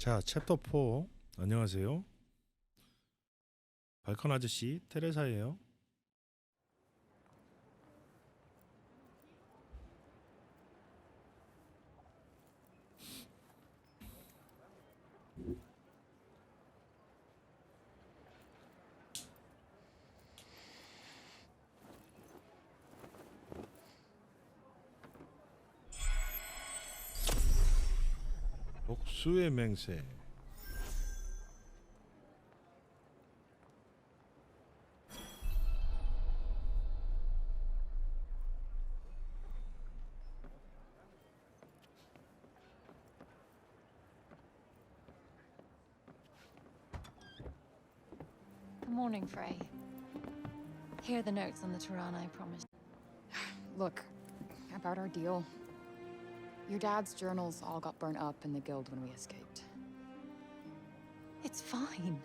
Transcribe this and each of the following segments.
자, 챕터 4. 안녕하세요. 발컨 아저씨 테레사예요. 복수의 맹세. Good morning, Frey. Here are the notes on the Tirana I promised. Look, about our deal. Your dad's journals all got burnt up in the guild when we escaped. It's fine.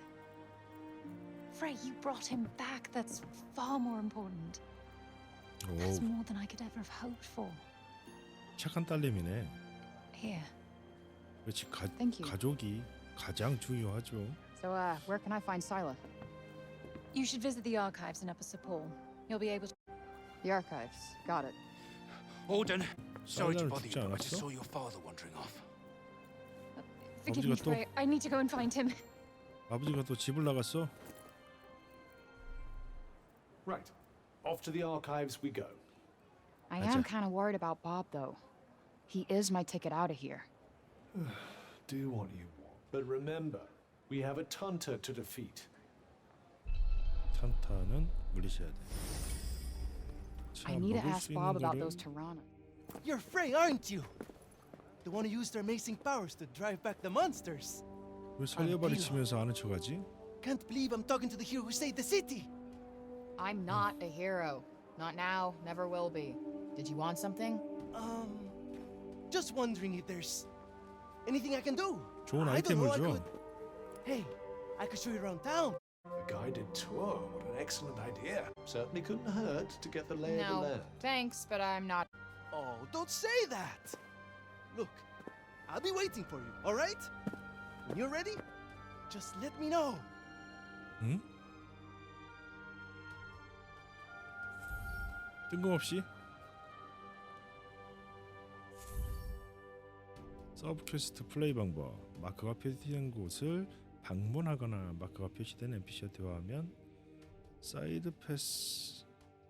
Frey, you brought him back. That's far more important. That's 오, more than I could ever have hoped for. 착한 딸내미네. Here. 그렇지, Thank you. 가족이 가장 중요하죠. So, where can I find Sila? You should visit the archives in Upper Sepul. You'll be able to... The archives. Got it. Alden, sorry to 사이다를 bother you, 듣지 but I just 않았어? saw your father wandering off. Forgive me, 아버지가 또- Frey. I need to go and find him. 아버지가 또 집을 나갔어. Right. Off to the archives we go. I Gotcha. am kind of worried about Bob, though. He is my ticket out of here. Do what you want. But remember, we have a Tunter to defeat. 탄타는 물리셔야 돼. 자, I need to 먹을 ask 수 Bob 있는 about 거를 those Tirana. You're Frey, aren't you? The one who used their amazing powers to drive back the monsters. 왜 설레발이 치면서 아는 척하지? Can't believe I'm talking to the hero who saved the city. I'm not a hero. Not now, never will be. Did you want something? Just wondering if there's anything I can do. 좋은 I don't know, 아이템을 I 줘. could. Hey, I could show you around town. A guided tour. What an excellent idea. Certainly couldn't hurt to get the lay of the No, land. thanks, but I'm not. Oh, don't say that. Look, I'll be waiting for you, all right? When you're ready, just let me know. 응? 뜬금없이 서브 퀘스트 플레이 방법. 마크가 표시된 곳을 방문하거나 마크가 표시된 NPC와 대화하면 사이드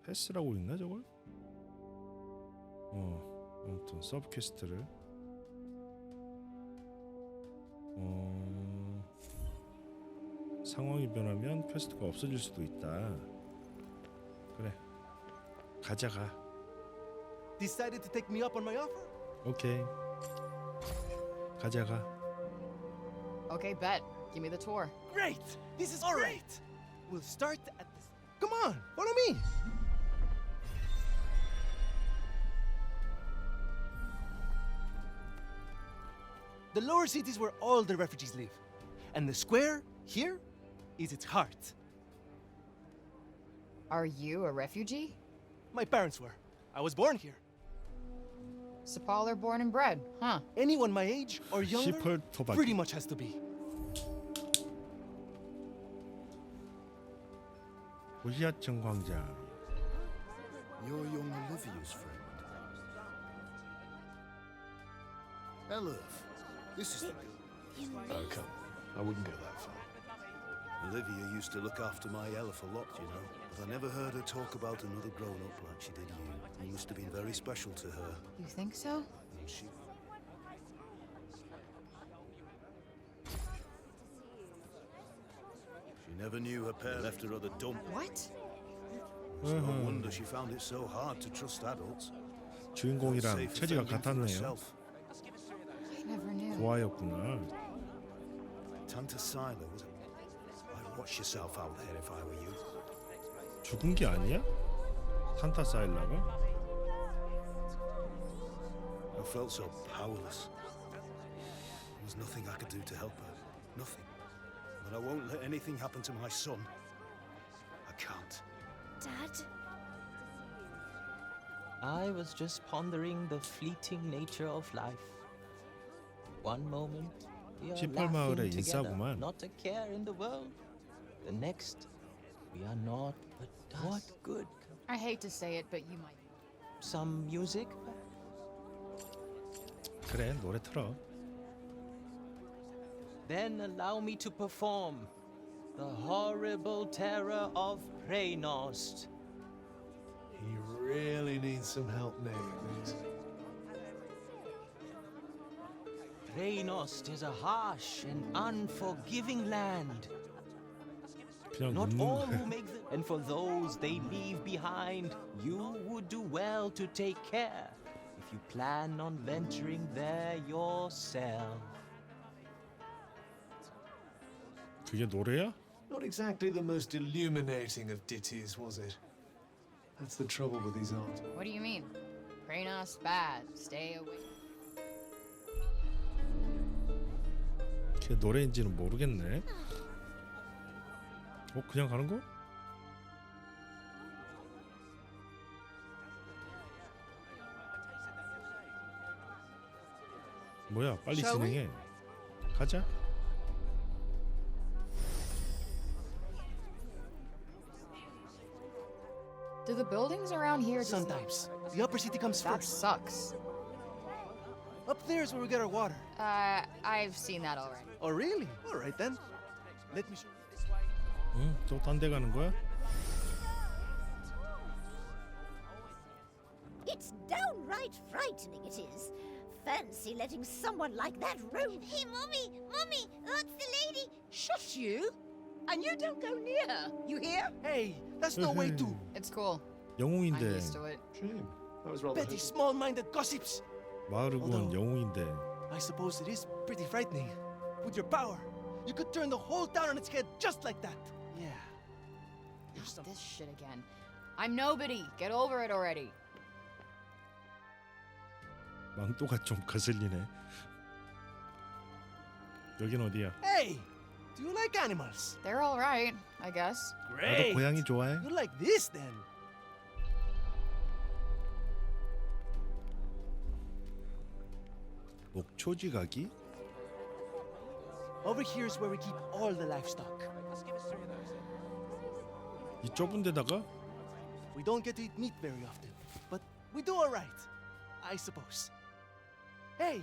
패스라고 있나 저걸? 아무튼 서브 퀘스트를 상황이 변하면 퀘스트가 없어질 수도 있다. 그래, 가자가. Decided to take me up on my offer? 오케이, 가자가. Okay, bet. Give me the tour. Great! This is great! We'll start at this. Come on, follow me! The lower city is where all the refugees live. And the square, here, is its heart. Are you a refugee? My parents were. I was born here. Sepaler born and bred, huh? Anyone my age or younger 시펄 토박. pretty much has to be. 고지같은 광장. You're young Olivia's friend. Elif, this is Oh, come. I wouldn't go that far. Olivia used to look after my Elif a lot, you know. But I never heard her talk about another grown-up like she did you. You must have been very special to her. You think so? And she... She never knew her pair left her at the dump. What? It's no wonder she found it so hard to trust adults. 주인공이랑 Safer 체지가 fending for 같았네요. herself. I never knew. 고아였구나. Tanta Sila was... I'd watch yourself out there if I were you. 죽은 게 아니야? 산타 사일라가? I felt so powerless. There was nothing I could do to help her. Nothing. But I won't let anything happen to my son. I can't. Dad? I was just pondering the fleeting nature of life. One moment, We are 18마을의 laughing together, 인싸구만. not a care in the world. The next, we are not but dust. What good? I hate to say it, but you might. Some music? 그래, 노래 틀어. Then allow me to perform the horrible terror of Preynost. He really needs some help making this. Preynost is a harsh and unforgiving land. 그냥 Not all who 웃는 make them, and for those they leave behind, you would do well to take care if you plan on venturing there yourself. 그게 노래야? Not exactly the most illuminating of ditties, was it? That's the trouble with these art. What do you mean? Preynos bad. Stay away. 그게 노래인지는 모르겠네. 그냥 가는 거? 뭐야, 빨리 Shall we? 진행해. 가자. Do the buildings around here just Sometimes. The upper city comes That first. sucks. Up there's where we get our water. I've seen that already. Oh, really? All right then. Let me show you. 응, 또 딴 데 가는 거야? It's downright frightening, it is. Fancy letting someone like that roam. Hey, Mommy! Mommy! That's the lady! Shush you! And you don't go near her, you hear? Hey, that's no way to. It's cool. I'm 영웅인데 used to it. Shame. That was rather Petty, small-minded gossips. 마을을 구한 although- 영웅인데 I suppose it is pretty frightening. With your power, you could turn the whole town on its head just like that. Yeah. You're Not some- this shit again. I'm nobody. Get over it already. 망토가 좀 거슬리네. 여긴 어디야? Hey, do you like animals? They're all right, I guess. 나도 Great. 고양이 좋아해. You like this then? 목초지 가기? Over here is where we keep all the livestock. 이 좁은 데다가 We don't get to eat meat very often, but we do all right, I suppose. Hey,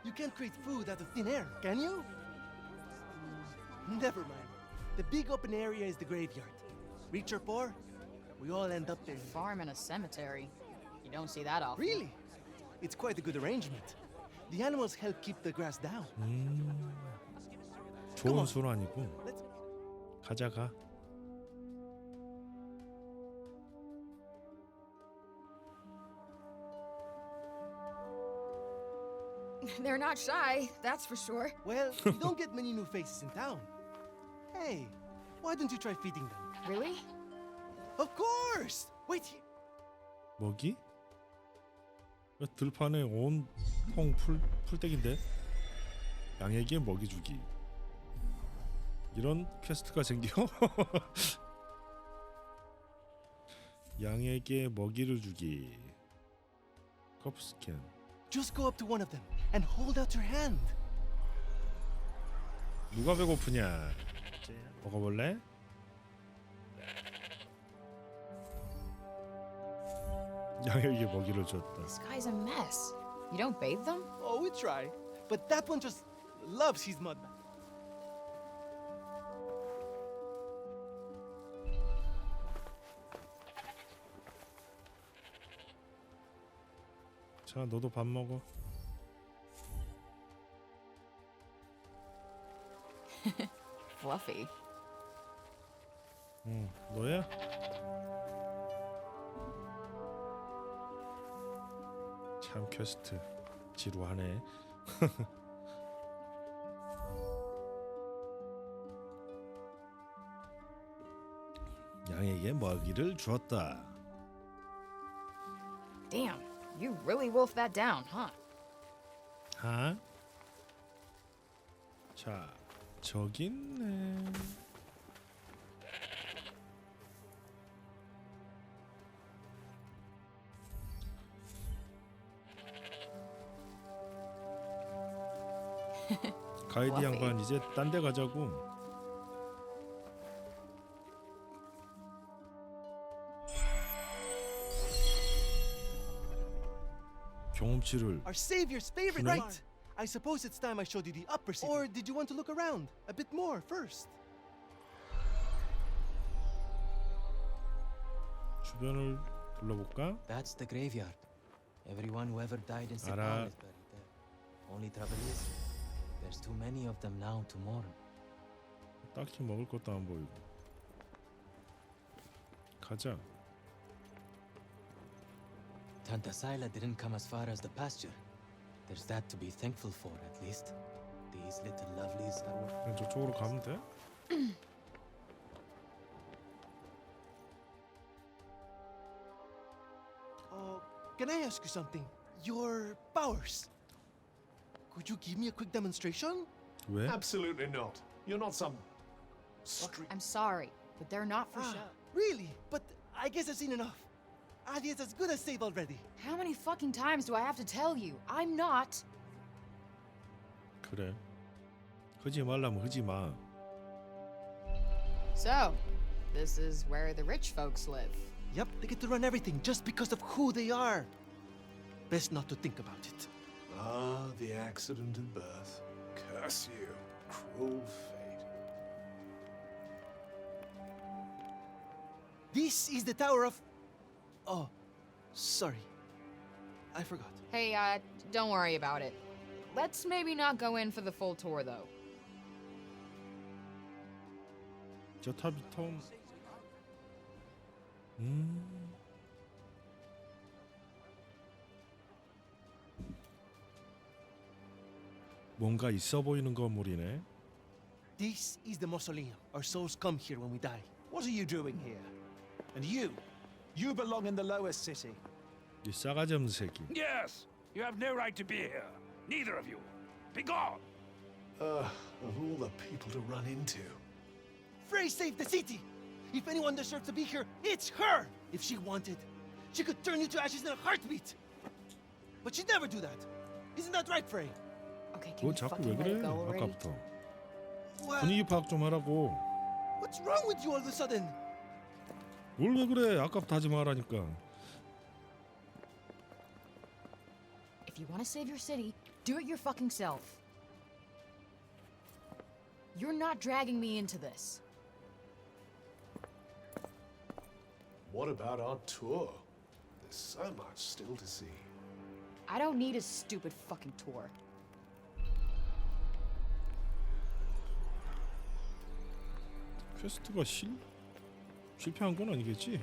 you can't create food out of thin air, can you? Never mind. The big open area is the graveyard. Rich or poor, we all end up there. Farm in a cemetery. You don't see that often. Really? It's quite a good arrangement. The animals help keep the grass down. 좋은 수는 아니고. Let's... 가자 가. They're not shy, that's for sure. Well, you don't get many new faces in town. Hey, why don't you try feeding them? Really? Of course! Wait here. 먹이? 들판에 온통 풀떼기인데 양에게 먹이 주기. 이런 퀘스트가 생겨? 양에게 먹이를 주기. 커프 스캔. Just go up to one of them and hold out your hand. 누가 배고프냐? 먹어볼래? 양에게 먹이를 줬다. This guy's a mess. You don't bathe them? Oh, we try. But that one just loves his mud bath. 자, 너도 밥 먹어. Fluffy. 응, 너야? 참 퀘스트 지루하네. 양에게 먹이를 주었다. Damn, you really wolfed that down, huh? 하? 자, 저기 있네. 가이드 fluffy. 양반 이제 딴 데 가자고. 경험치를 Our savior's favorite, Tonight? right? I suppose it's time I showed you the upper city. Or did you want to look around a bit more first? 주변을 둘러볼까? That's the graveyard. Everyone who ever died in 알아. Sepang is buried there. Only trouble is, there's too many of them now to mourn. 딱히 먹을 것도 안 보이고. 가자. Tanta Sila didn't come as far as the pasture. There's that to be thankful for, at least. These little lovelies are worth. 그냥 저쪽으로 가면 돼? Can I ask you something? Your powers. Could you give me a quick demonstration? 왜? Absolutely not. You're not some street. I'm sorry, but they're not for show. Really? But I guess I've seen enough. Adia's as good as saved already. How many fucking times do I have to tell you? I'm not. 그래. 하지 말라면 하지 마. So, this is where the rich folks live. Yep, they get to run everything just because of who they are. Best not to think about it. Ah, the accident of birth. Curse you, cruel fate. This is the Tower of... Oh, sorry. I forgot. Hey, don't worry about it. Let's maybe not go in for the full tour, though. 저 탑이 톰. 뭔가 있어 보이는 건물이네. This is the mausoleum. Our souls come here when we die. What are you doing here? And you belong in the lowest city. 이 싸가지 없는 새끼. Yes, you have no right to be here. Neither of you. Be gone. Of all the people to run into. Frey saved the city! If anyone deserves to be here, it's her! If she wanted, she could turn you to ashes in a heartbeat! But she'd never do that. Isn't that right, Frey? Okay, 너 can you 자꾸 왜 fucking let 그래? it go already? 아까부터. What? 분위기 파악 좀 하라고. What's wrong with you all of a sudden? 뭘 왜 그래? 아까부터 하지 말라니까. If you want to save your city, do it your fucking self. You're not dragging me into this. What about our tour? There's so much still to see. I don't need a stupid fucking tour. 퀘스트가 실패한 건 아니겠지?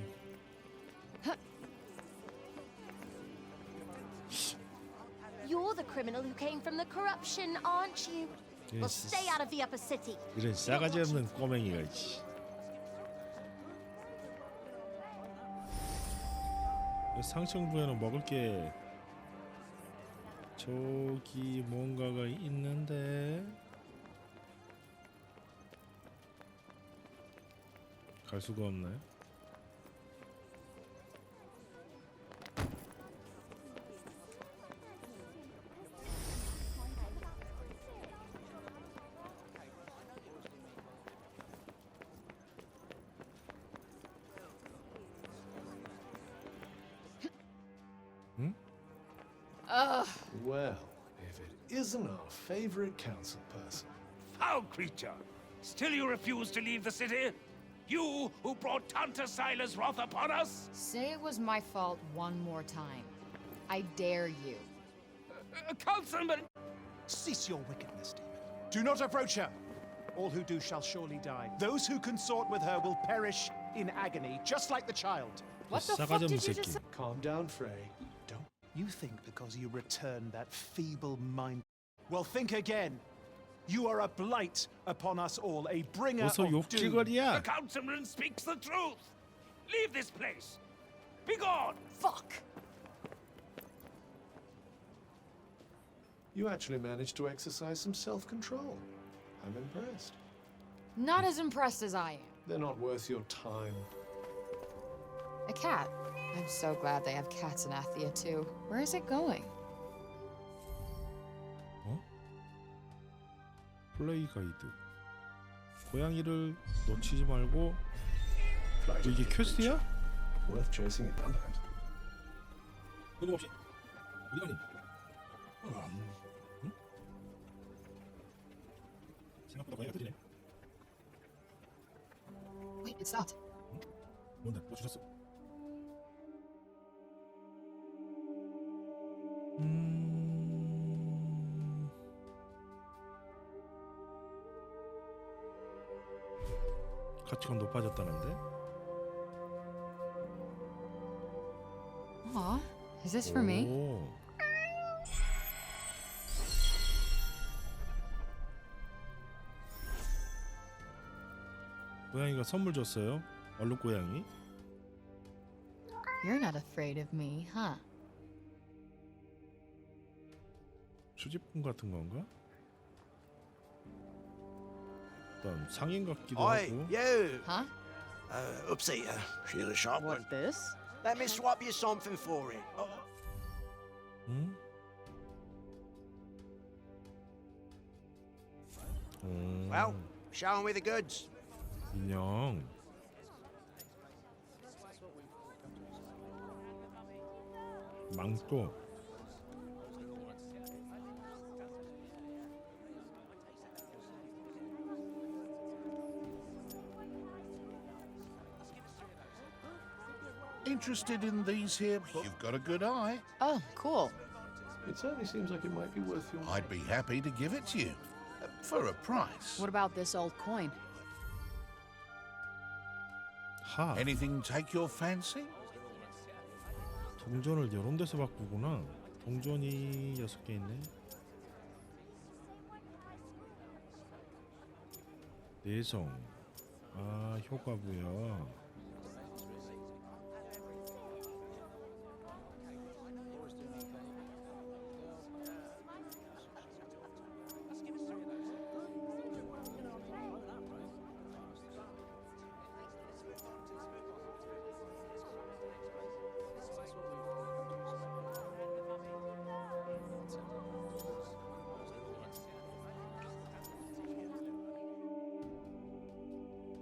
You're the criminal who came from the corruption, aren't you? Well, stay out of the upper city. 이런 싸가지 없는 꼬맹이가 있지. 상층부에는 먹을 게 저기 뭔가가 있는데 갈 수가 없네. Well, if it isn't our favorite council person. Foul creature! Still you refuse to leave the city? You who brought Tanta Sila's wrath upon us? Say it was my fault one more time. I dare you. Councilman! Cease your wickedness, demon. Do not approach her. All who do shall surely die. Those who consort with her will perish in agony, just like the child. What the fuck did you just say? Calm down, Frey. Don't you think because you returned that feeble mind? Well, think again. You are a blight upon us all, a bringer 어서 of doom. 욕지거리야. The councilman speaks the truth! Leave this place! Be gone! Fuck! You actually managed to exercise some self-control. I'm impressed. Not as impressed as I am. They're not worth your time. A cat. I'm so glad they have cats in Athia too. Where is it going? 플레이 가이드. 고양이를 놓치지 말고. 이게 퀘스트야? Worth chasing it down. 끊임없이 어디 가니? 응? 생각보다 고양이가 느리네. Wait, it stopped. 뭔데? 뭐 주셨어? 가치가 높아졌다는데? Aw, is this for me? 오. 고양이가 선물 줬어요. 얼룩 고양이. You're not afraid of me, huh? 수집품 같은 건가? 일단 상인 같기도 Oi, 하고. you! Huh? Upseater, she's a sharp one. What's this? Let me swap you something for it. 응? Well, show me the goods. 인형. 망토. Interested in these here books? You've got a good eye. Oh, cool. It certainly seems like it might be worth your... I'd be happy to give it to you. For a price. What about this old coin? 하. Anything take your fancy? 동전을 여러 데서 바꾸구나. 동전이 6개 있네. 내성. 아, 효과부여.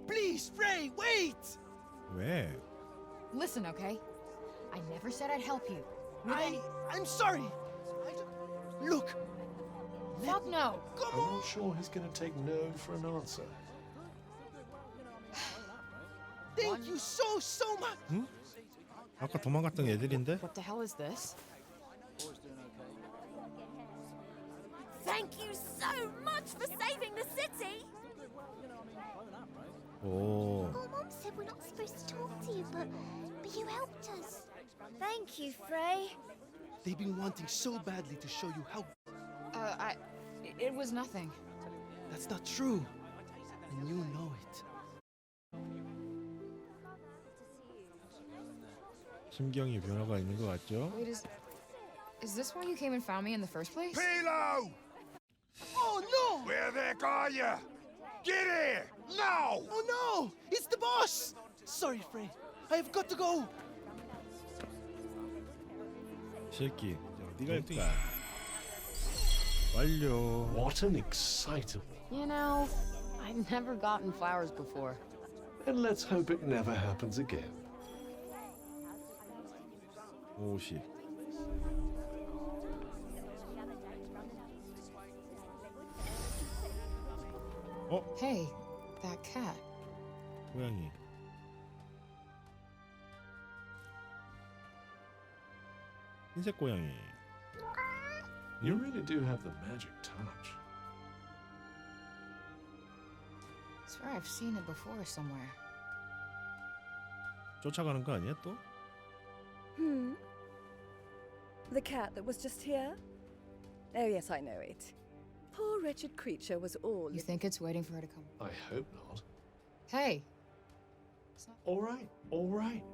Please, Frey, wait! 왜? Listen, okay? I never said I'd help you. I'm sorry. Look. Fuck no. Come I'm on. not sure he's going to take no for an answer. Thank you so much. 응? 아까 도망갔던 애들인데? What the hell is this? Thank you so much for saving the city! 오. Oh, Mom said we're not supposed to talk to you, but you helped us. Thank you, Frey. They've been wanting so badly to show you how... It was nothing. That's not true. And you know it. 심경이 변화가 있는 것 같죠? Wait, is this why you came and found me in the first place? Pilo! Oh, no! Where the heck are you? Get here! Now! Oh, no! It's the boss! Sorry, Frey. I have got to go. 새끼, 어디 갈까? 완료. What an excitable. You know, I've never gotten flowers before. And let's hope it never happens again. 50. Hey, that cat. 고양이. 흰색 고양이. You really do have the magic touch. I swear I've seen it before somewhere. 쫓아가는 거 아니야 또? The cat that was just here? Oh, yes, I know it. Poor wretched creature was all... You think it's waiting for her to come? I hope not. Hey! All right, all right.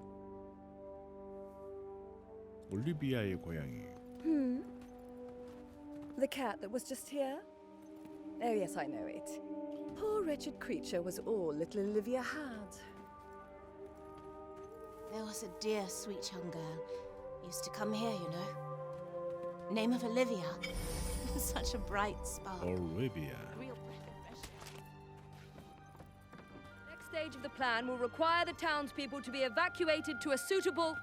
올리비아의 고양이. The cat that was just here? Oh, yes, I know it. Poor wretched creature was all little Olivia had. There was a dear, sweet young girl. Used to come here, you know. Name of Olivia. Such a bright spark. 올리비아. Real breath of stage of the plan will require the townspeople to be evacuated to a suitable...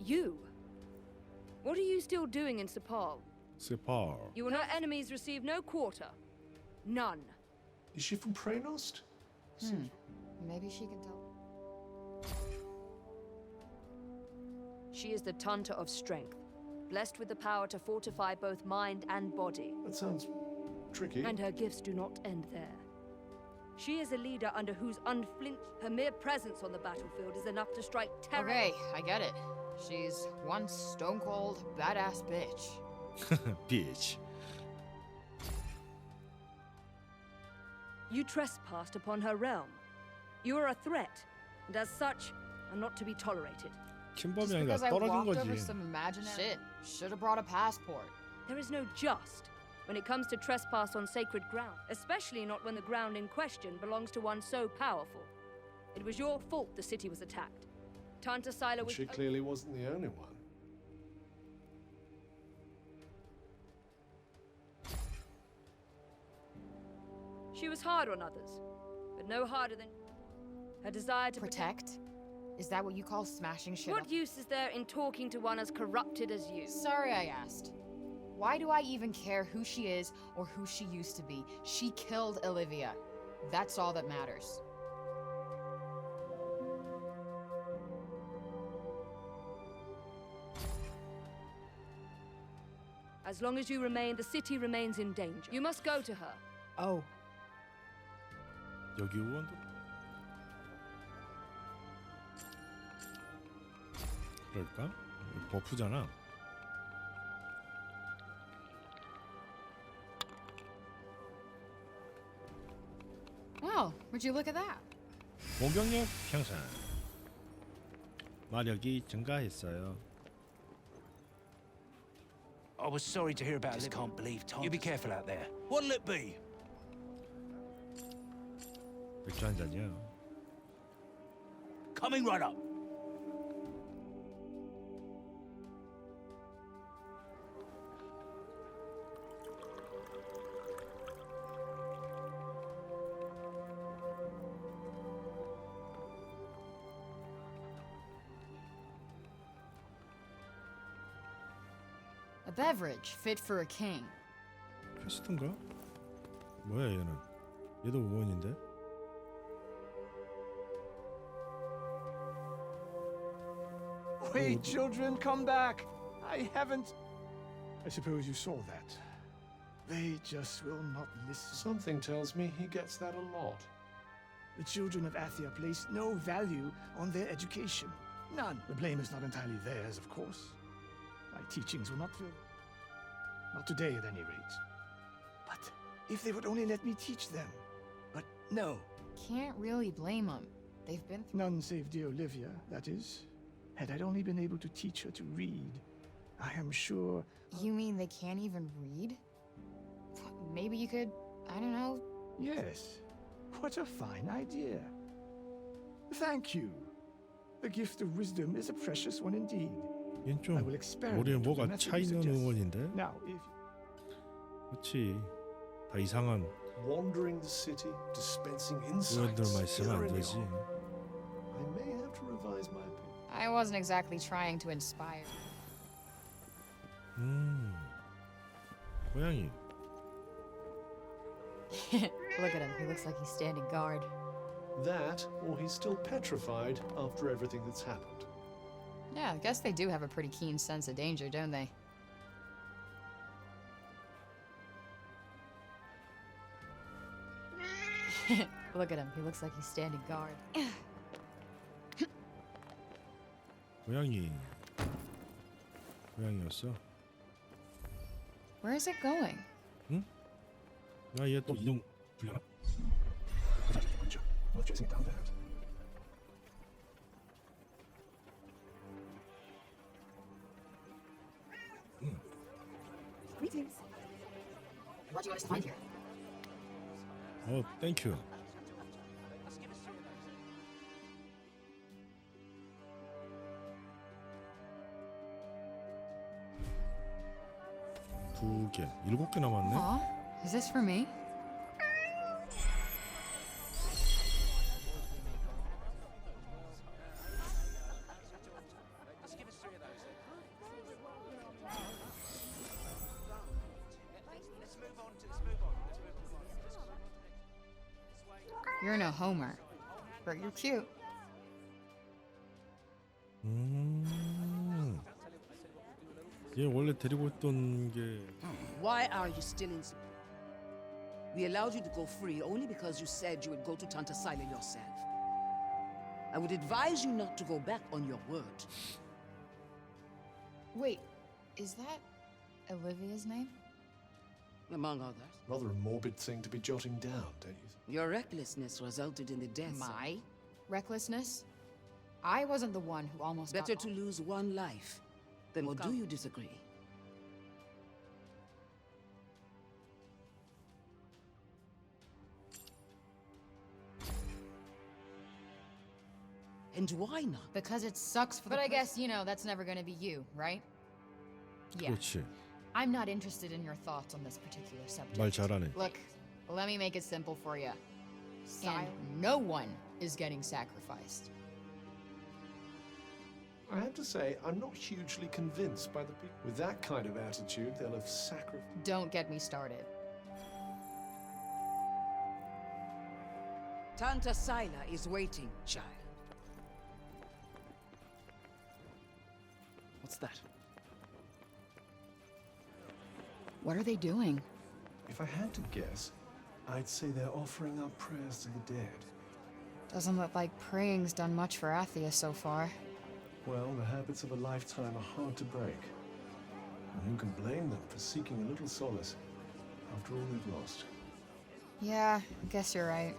You? What are you still doing in Sepal? Sepal. You and our enemies receive no quarter. None. Is she from Praenost? Maybe she can tell. She is the Tunter of Strength, blessed with the power to fortify both mind and body. That sounds tricky. And her gifts do not end there. She is a leader under whose her mere presence on the battlefield is enough to strike terror. Okay, I get it. She's one stone-cold, badass bitch. Bitch. You trespassed upon her realm. You are a threat, and as such, are not to be tolerated. Just because I walked over some imaginary shit. Should have brought a passport. There is no just when it comes to trespass on sacred ground, especially not when the ground in question belongs to one so powerful. It was your fault the city was attacked. Tanta Sila was... She clearly wasn't the only one. She was hard on others, but no harder than her desire to protect. Is that what you call smashing shit What up? use is there in talking to one as corrupted as you? Sorry I asked. Why do I even care who she is or who she used to be? She killed Olivia. That's all that matters. As long as you remain, the city remains in danger. You must go to her. Oh. 여기 의원도 그럴까? 버프잖아. Wow, would you look at that? 공격력 향상. 마력이 증가했어요. I was sorry to hear about it. Can't believe Tom. You be careful out there. What'll it be? 맥주 한 잔이요. Coming right up. A beverage fit for a king. 퀘스트인가? 뭐야 얘는? 얘도 의원인데? Wait, children, come back. I haven't... I suppose you saw that. They just will not listen. Something tells me he gets that a lot. The children of Athia place no value on their education. None. The blame is not entirely theirs, of course. My teachings will not fill... Not today, at any rate. But if they would only let me teach them. But no. Can't really blame them. They've been through... None save dear Olivia, that is. Had I only been able to teach her to read, I am sure... You mean they can't even read? Maybe you could, I don't know... Yes. What a fine idea. Thank you. The gift of wisdom is a precious one indeed. 얘는 좀 머리에 뭐가 차 있는 의원인데? Now, if... 그렇지. 다 이상한 Wandering the city, dispensing insights. 의원들만 있으면 안 되지. I may have to revise my opinion. I wasn't exactly trying to inspire. 고양이. Look at him. He looks like he's standing guard. That, or he's still petrified after everything that's happened. Yeah, I guess they do have a pretty keen sense of danger, don't they? Look at him. He looks like he's standing guard. 고양이. 고양이였어. Where is it going? 응? 야, 얘 또 이동 불려나? Greetings. What do you want us to find here? 어, 땡큐. 두 개, 7개 남았네. Is this for me? You're no homer, but you're cute. 얘 원래 데리고 있던 게 Why are you still in? We allowed you to go free only because you said you would go to Tanta Sila yourself. I would advise you not to go back on your word. Wait, is that Olivia's name? Among others. Rather a morbid thing to be jotting down, don't you think? Your recklessness resulted in the death. My recklessness? I wasn't the one who almost Better got to lose one life than. Or do you disagree? And why not? Because it sucks for the. But I guess, you know, that's never gonna be you, right? Yeah. 그렇지. I'm not interested in your thoughts on this particular subject. 말 잘하네. Look, let me make it simple for you. And no one is getting sacrificed. I have to say, I'm not hugely convinced by the people. With that kind of attitude, they'll have sacrificed. Don't get me started. Tanta Sila is waiting, child. What's that? What are they doing? If I had to guess, I'd say they're offering up prayers to the dead. Doesn't look like praying's done much for Athia so far. Well, the habits of a lifetime are hard to break. And who can blame them for seeking a little solace after all they've lost? Yeah, I guess you're right.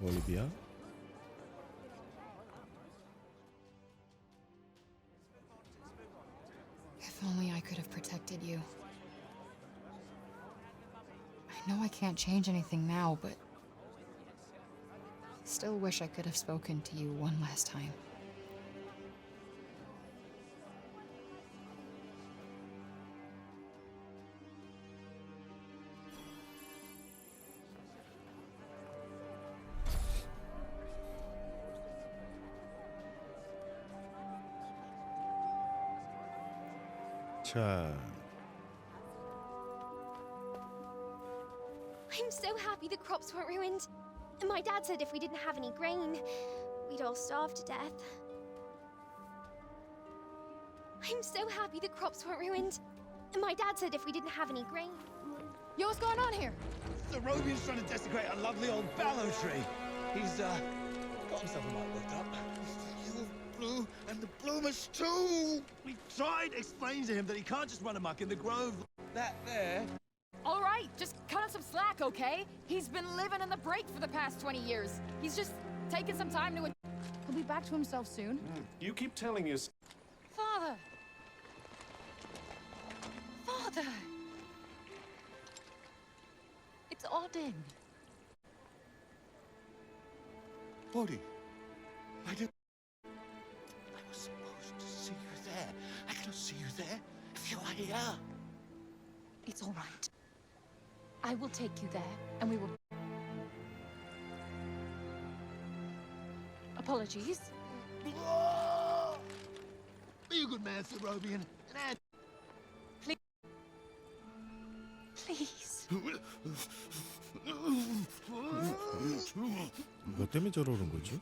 올리비아. If only I could have protected you. I know I can't change anything now, but still wish I could have spoken to you one last time. 자, I'm so happy the crops weren't ruined. My dad said if we didn't have any grain, we'd all starve to death. I'm so happy the crops weren't ruined. My dad said if we didn't have any grain. Yo, what's going on here? The Robian's trying to desecrate a lovely old ballow tree. He's got himself a mite worked up. Blue and the bloomers too. We tried explaining to him that he can't just run amok in the grove. That there. All right, just cut him some slack, okay? He's been living in the break for the past 20 years. He's just taking some time to. He'll be back to himself soon. You keep telling us. Father! Father! It's Auden. Body. I was supposed to see you there. I cannot see you there if you are here. It's all right. I will take you there, and we will... Apologies. Be a good man, Sir Robian. Please. Please. 뭐 때문에 저러는 거지?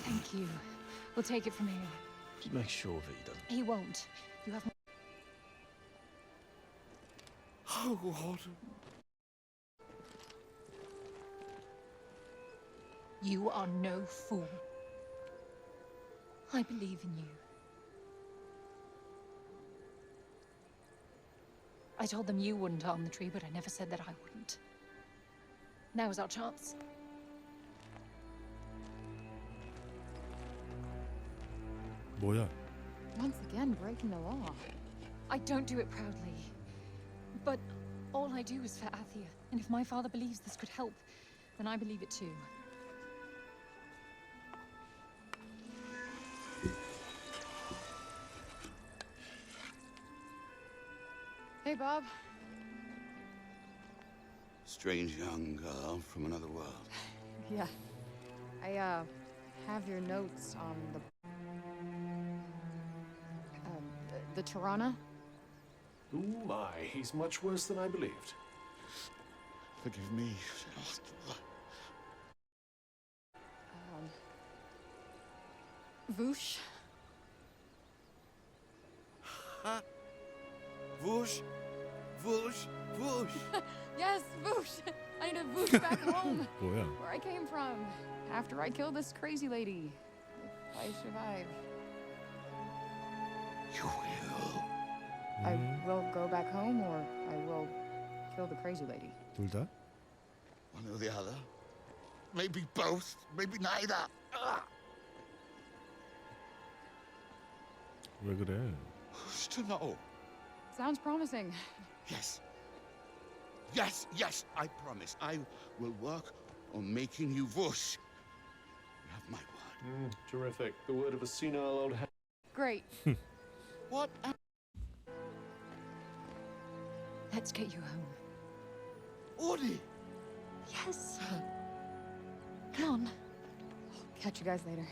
Thank you. We'll take it from here. Just make sure that he doesn't. He won't. You have... Oh, God. You are no fool. I believe in you. I told them you wouldn't harm the tree, but I never said that I wouldn't. Now is our chance. 뭐야? Once again, breaking the law. I don't do it proudly. But all I do is for Athia. And if my father believes this could help, then I believe it too. Hey, Bob. Strange young girl from another world. Yeah. I, have your notes on the Tirana. Ooh, my, he's much worse than I believed. Forgive me. Voosh. Whoosh, whoosh, whoosh. Yes, Voosh. I need a Voosh back home. 뭐야? Where I came from. After I killed this crazy lady. If I survive. You will. I will go back home or I will kill the crazy lady. 둘 다? One or the other. Maybe both. Maybe neither. 왜 그래? Who's to know? Sounds promising. Yes. Yes, yes, I promise. I will work on making you whoosh. You have my word. Terrific. The word of a senile old ha- Great. What? Let's get you home. Audie! Yes. Come on. Catch you guys later.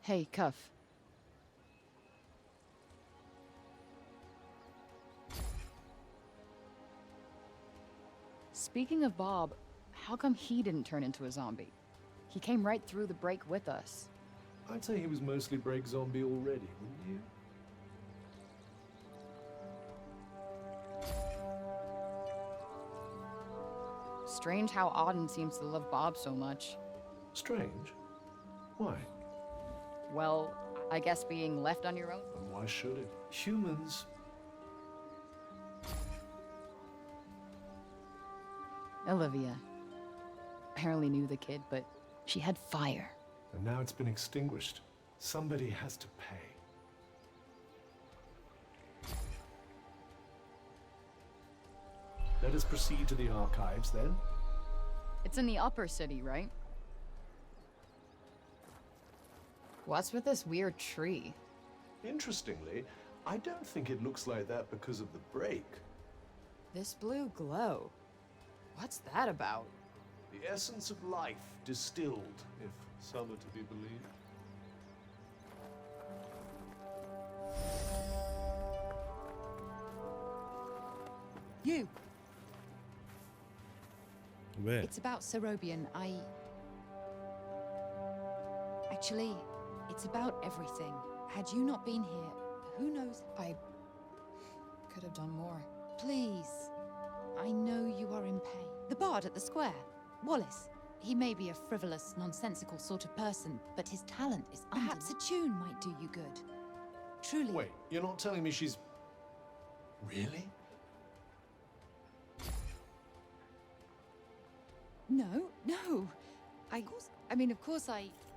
Hey, Cuff. Speaking of Bob, how come he didn't turn into a zombie? He came right through the break with us. I'd say he was mostly break zombie already, wouldn't you? Strange how Auden seems to love Bob so much. Strange? Why? Well, I guess being left on your own. And why should it? Humans. Olivia apparently knew the kid, but she had fire. And now it's been extinguished. Somebody has to pay. Let us proceed to the archives, then. It's in the upper city, right? What's with this weird tree? Interestingly, I don't think it looks like that because of the break. This blue glow. What's that about? The essence of life distilled, if some are to be believed. You. 왜? It's about Serobian. Actually, it's about everything. Had you not been here, who knows? I could have done more. Please. I know you are in pain. The bard at the square, Wallace. He may be a frivolous, nonsensical sort of person, but his talent is perhaps a tune might do you good. Truly. Wait, you're not telling me she's... Really? No. Of course,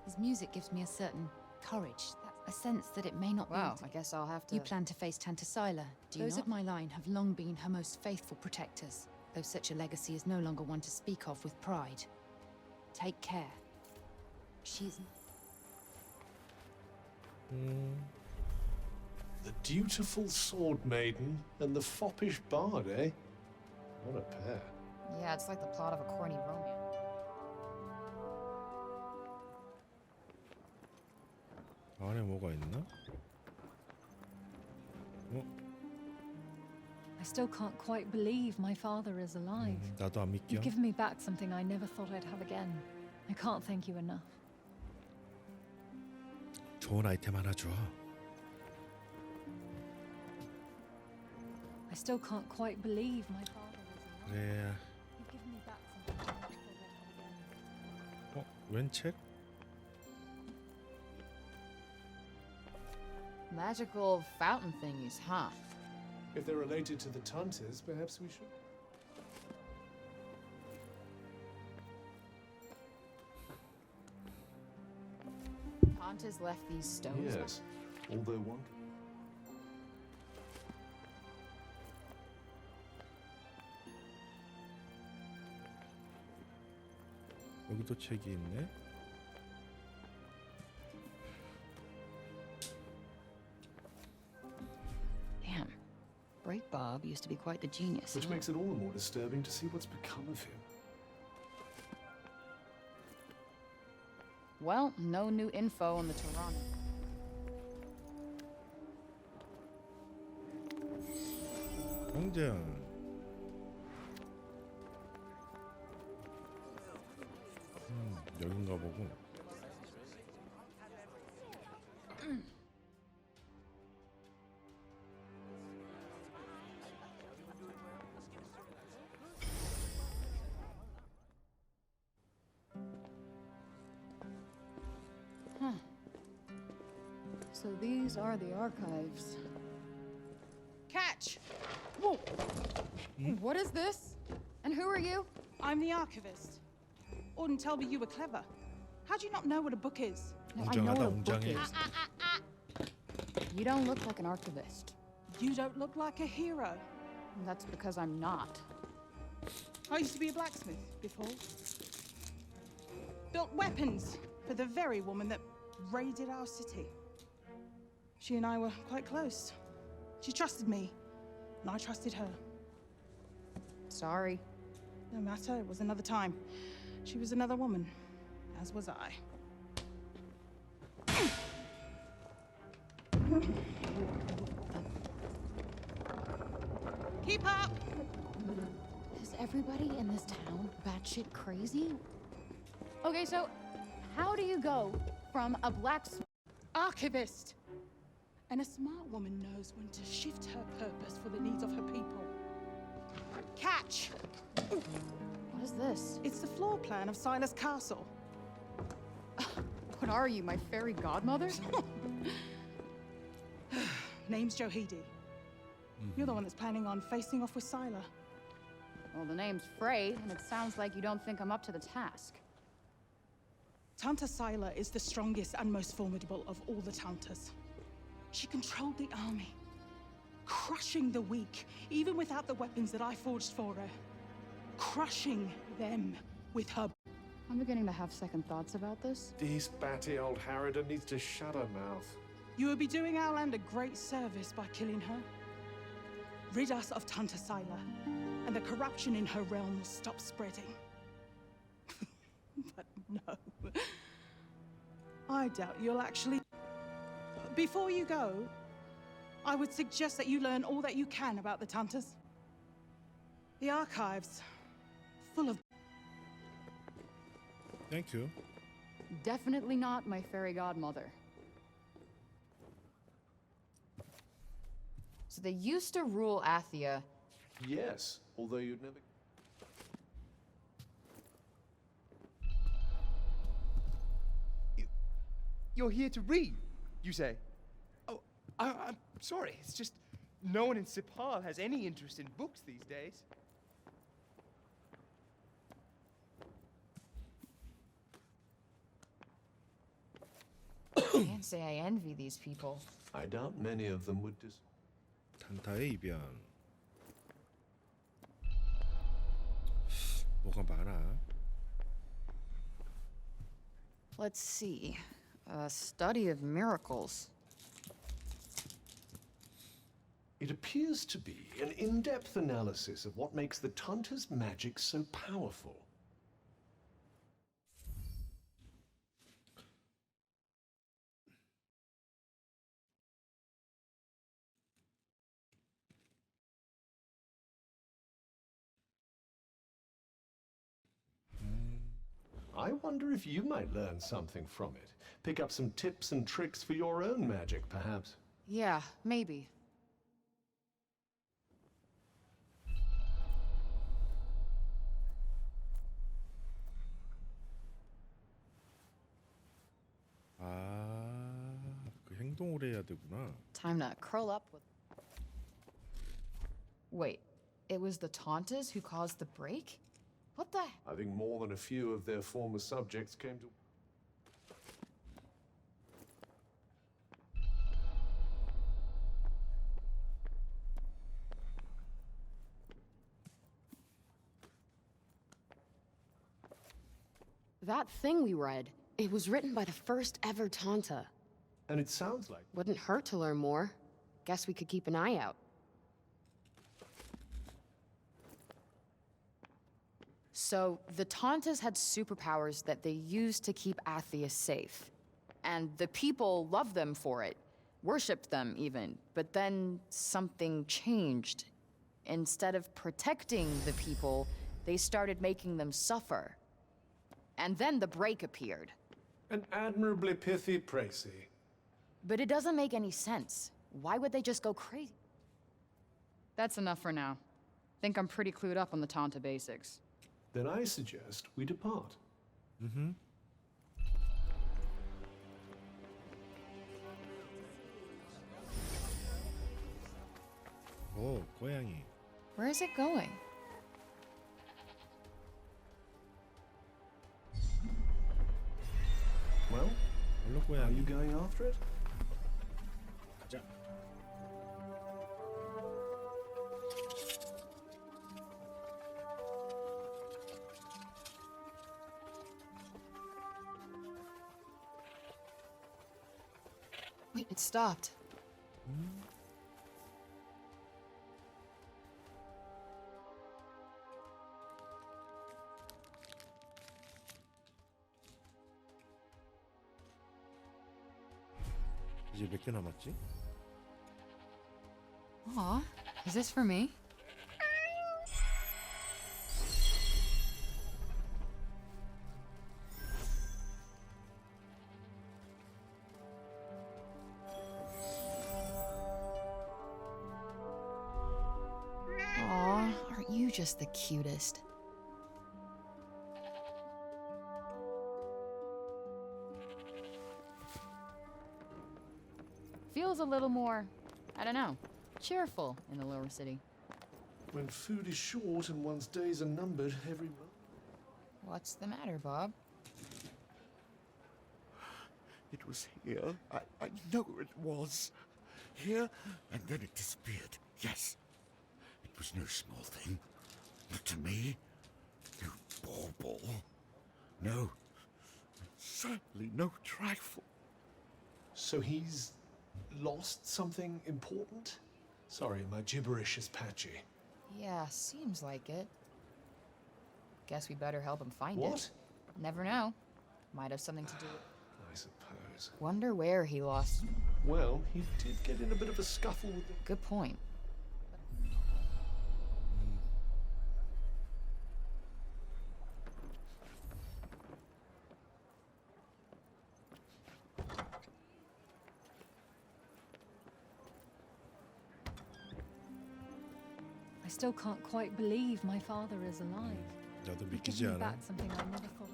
his music gives me a certain courage, a sense that it may not be. Wow, I guess I'll have to... You plan to face Tantasila, do you? Those of my line have long been her most faithful protectors, though such a legacy is no longer one to speak of with pride. Take care. She's... The dutiful sword maiden and the foppish bard, eh? What a pair. Yeah, it's like the plot of a corny romance. 안에 뭐가 있나? I still can't quite believe my father is alive. 나도 안 믿겨. You've given me back something I never thought I'd have again. I can't thank you enough. 좋은 아이템 하나 줘. I still can't quite believe my father is alive. 그래. You've given me back something I never thought I'd have again. 웬 책? Magical fountain thingies, huh? If they're related to the Tantas, perhaps we should. Tantas left these stones. Yes, although one. 여기도 책이 있네. Damn. Break Bob used to be quite the genius. Which makes it all the more disturbing to see what's become of him. Well, no new info on the Toronto. 광장. 여긴가 보고. Huh. So these are the archives. Catch! Whoa! What is this? And who are you? I'm the archivist. Auden told me you were clever. How do you not know what a book is? I know what a book is. You don't look like an archivist. You don't look like a hero. That's because I'm not. I used to be a blacksmith before. Built weapons for the very woman that raided our city. She and I were quite close. She trusted me, and I trusted her. Sorry. No matter, it was another time. She was another woman, as was I. Keep up! Is everybody in this town batshit crazy? Okay, so how do you go from a blacksmith? Archivist! And a smart woman knows when to shift her purpose for the needs of her people. Catch! What is this? It's the floor plan of Silas Castle. What are you, my fairy godmother? Name's Johidi. You're the one that's planning on facing off with Sila. Well, the name's Frey, and it sounds like you don't think I'm up to the task. Tanta Sila is the strongest and most formidable of all the Tantas. She controlled the army, crushing the weak, even without the weapons that I forged for her. Crushing them with her. I'm beginning to have second thoughts about this. This batty old harridan needs to shut her mouth. You would be doing our land a great service by killing her. Rid us of Tanta Sila, and the corruption in her realm will stop spreading. But no. I doubt you'll actually... Before you go, I would suggest that you learn all that you can about the Tantas. The archives, full of... Thank you. Definitely not my fairy godmother. So they used to rule Athia. Yes, although you'd never... You're here to read, you say? Oh, I'm sorry. It's just no one in Sipal has any interest in books these days. Can't say I envy these people. I doubt many of them would 단타의 이변. 뭐가 많아? Let's see. A study of miracles. It appears to be an in-depth analysis of what makes the Tanta's magic so powerful. I wonder if you might learn something from it. Pick up some tips and tricks for your own magic, perhaps. Yeah, maybe. 행동을 해야 되구나. Time to curl up with. Wait, it was the Tauntas who caused the break? What the? I think more than a few of their former subjects came to. That thing we read, it was written by the first ever Tanta. And it sounds like. Wouldn't hurt to learn more. Guess we could keep an eye out. So, the Tauntas had superpowers that they used to keep Athia safe. And the people loved them for it, worshipped them even. But then something changed. Instead of protecting the people, they started making them suffer. And then the break appeared. An admirably pithy précis. But it doesn't make any sense. Why would they just go crazy? That's enough for now. Think I'm pretty clued up on the Tanta basics. Then I suggest we depart. Mm-hmm. 오, 고양이. Where is it going? Well, 얼른 are 고양이. you going after it? 가자. Wait, it stopped. 이제 몇 개 남았지? Aw, is this for me? Aw, aren't you just the cutest? Feels a little more, I don't know, cheerful in the lower city. When food is short and one's days are numbered, every month. What's the matter, Bob? It was here. I know it was. Here, and then it disappeared. Yes. It was no small thing. Not to me. No bauble. No. Certainly no trifle. So he's lost something important? Sorry, my gibberish is patchy. Yeah, seems like it. Guess we better help him find it. What? Never know. Might have something to do with... I suppose. Wonder where he lost... Well, he did get in a bit of a scuffle with the... Good point. I still can't quite believe my father is alive. 나도 He 믿기지 gives me 않아. back something I never thought.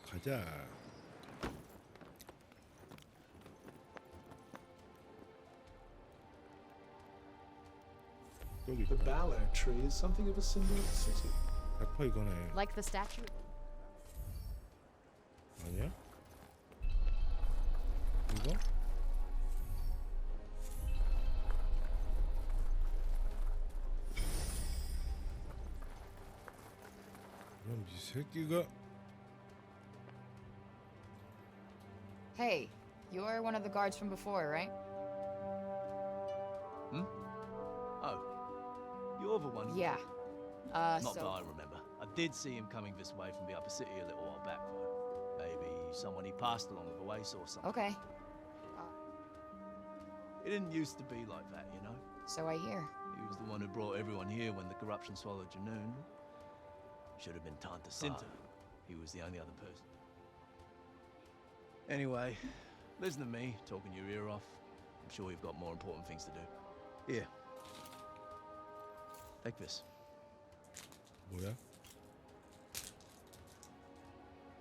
가자. 여기 The 있다. Ballard tree is something of a symbol of the city. 100% 이거네. Like the statue? 아니야? 이거? 그럼 이 새끼가 Hey, you're one of the guards from before, right? Hmm? Oh, you're the one. Yeah. Not so... that I remember. I did see him coming this way from the upper city a little while back, though. Maybe someone he passed along the way saw something. Okay. It didn't used to be like that, you know? So I hear. He was the one who brought everyone here when the corruption swallowed Janoon. Should have been Tanta Sinta. He was the only other person. Anyway, listen to me talking your ear off. I'm sure you've got more important things to do. Here. Take this. 뭐야?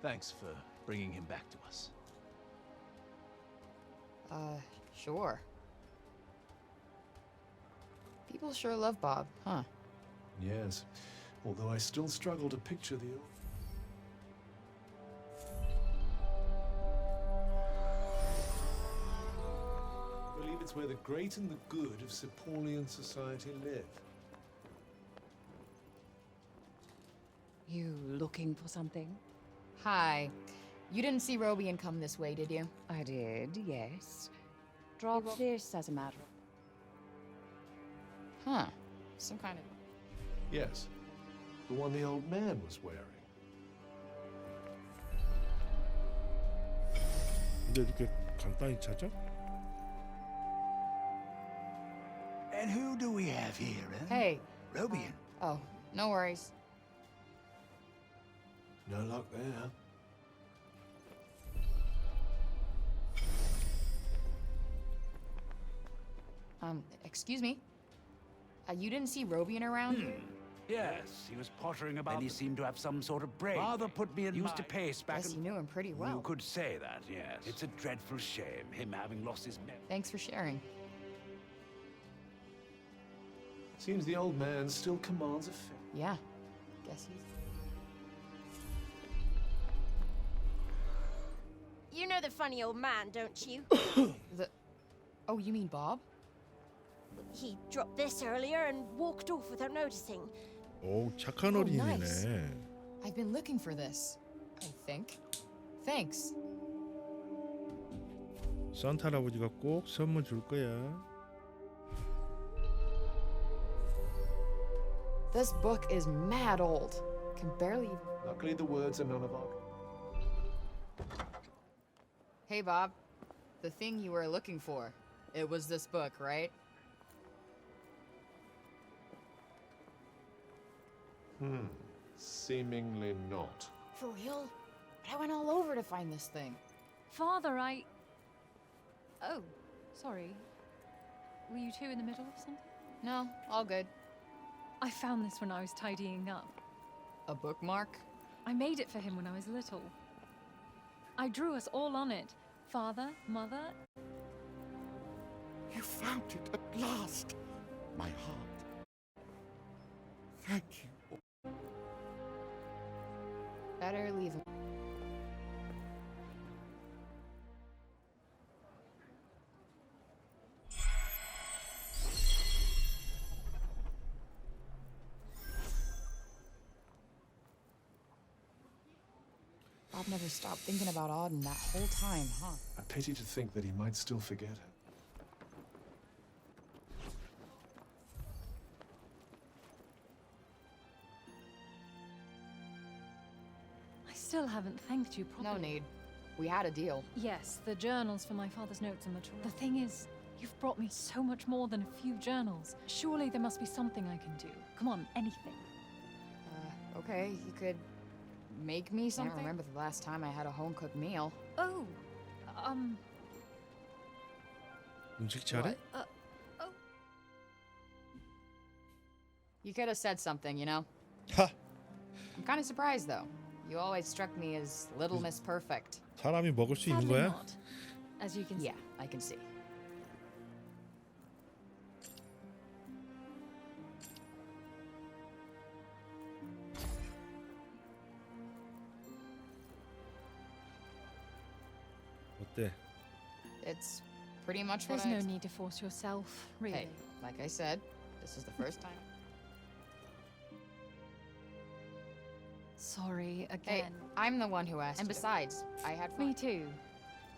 Thanks for bringing him back to us. Sure. People sure love Bob, huh? Yes, although I still struggle to picture the... I believe it's where the great and the good of Sepolian society live. You looking for something? Hi. You didn't see Robian come this way, did you? I did, yes. Drop this as a matter of... Huh. Some kind of... Yes, the one the old man was wearing. 근데 이렇게 간단히 찾아? And who do we have here, eh? Hey. Robian. Oh, no worries. No luck there. Excuse me? You didn't see Robian around here? Yes, he was pottering about. Then he seemed to have some sort of break. Father put me in Used to pace back. Guess you knew him pretty well. You could say that, yes. It's a dreadful shame, him having lost his memory. Thanks for sharing. Seems the old man still commands a fit. Yeah. Guess he's... You know the funny old man, don't you? Oh, you mean Bob? He dropped this earlier and walked off without noticing. 오, 착한 어린이네. nice. I've been looking for this, I think. Thanks. 산타 할아버지가 꼭 선물 줄 거야. This book is mad old. Can barely even... Luckily the words are none of our... Hey, Bob. The thing you were looking for. It was this book, right? Seemingly not. For real? But I went all over to find this thing. Father, Oh, sorry. Were you two in the middle of something? No, all good. I found this when I was tidying up. A bookmark? I made it for him when I was little. I drew us all on it. Father, Mother. You found it at last, my heart. Thank you. Better leave him. Bob never stopped thinking about Auden that whole time, huh? A pity to think that he might still forget her. I still haven't thanked you properly. No need. We had a deal. Yes, the journals for my father's notes on the tour. The thing is, you've brought me so much more than a few journals. Surely there must be something I can do. Come on, anything. Okay, you could make me something? I can't remember the last time I had a home-cooked meal. Oh, 음식 잘해? You could have said something, you know? 하! I'm kind of surprised, though. You always struck me as Little Miss Perfect. 사람이 먹을 수 있는 Sadly 거야? not. As you can see. Yeah, I can see. 어때? It's pretty much what There's no need to force yourself, really. Hey, like I said, this is the first time. Sorry again. Hey, I'm the one who asked. And besides, I had fun. Me too.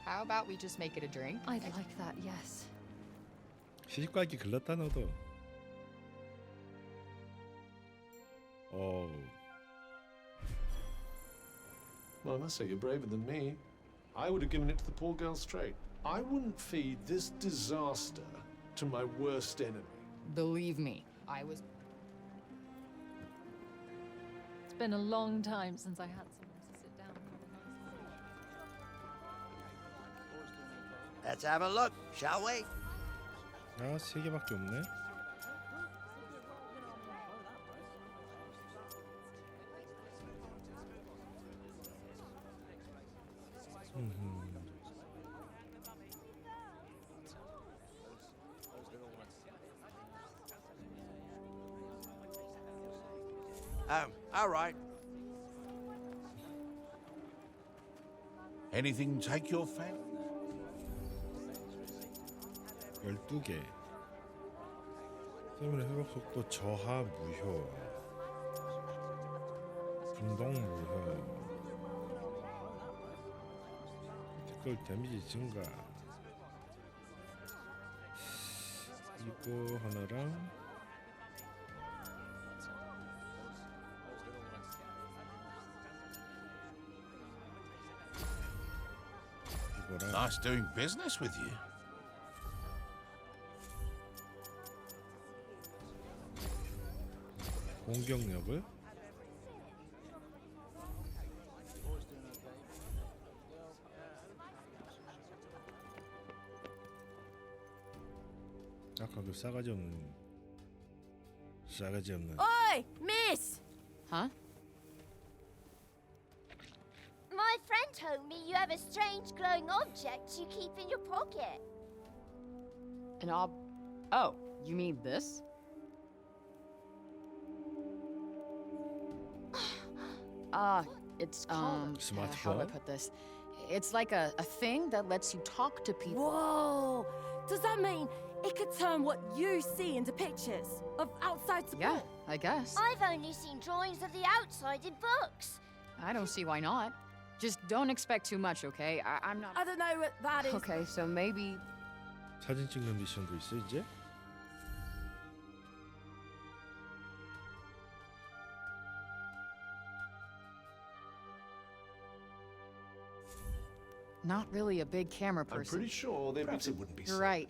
How about we just make it a drink? I'd like that, yes. 시집가기 글렀다 너도. Oh. Well, I must say you're braver than me. I would have given it to the poor girl straight. I wouldn't feed this disaster to my worst enemy. Believe me, I was... It's been a long time since I had someone to sit down and have a nice Let's have a look, shall we? 아, 3개밖에 없네. All right. Anything take your fancy? 12개. 때문에 회복 속도 저하 무효. 중동 무효. 댓글 데미지 증가. 이거 하나랑 이거랑 Nice doing business with you. 공격력을 아까 그 싸가지 없는 Oi, miss! Huh? My friend told me you have a strange glowing object you keep in your pocket. Oh, you mean this? It's how do I Smartphone? put this? It's like a thing that lets you talk to people. Whoa! Does that mean it could turn what you see into pictures of outside support? Yeah, I guess. I've only seen drawings of the outside in books. I don't see why not. Just don't expect too much, okay? I'm not. I don't know what that is. Okay, so maybe. 사진 찍는 미션도 있어 이제? Not really a big camera person. I'm pretty sure there'd Perhaps be it wouldn't be You're right.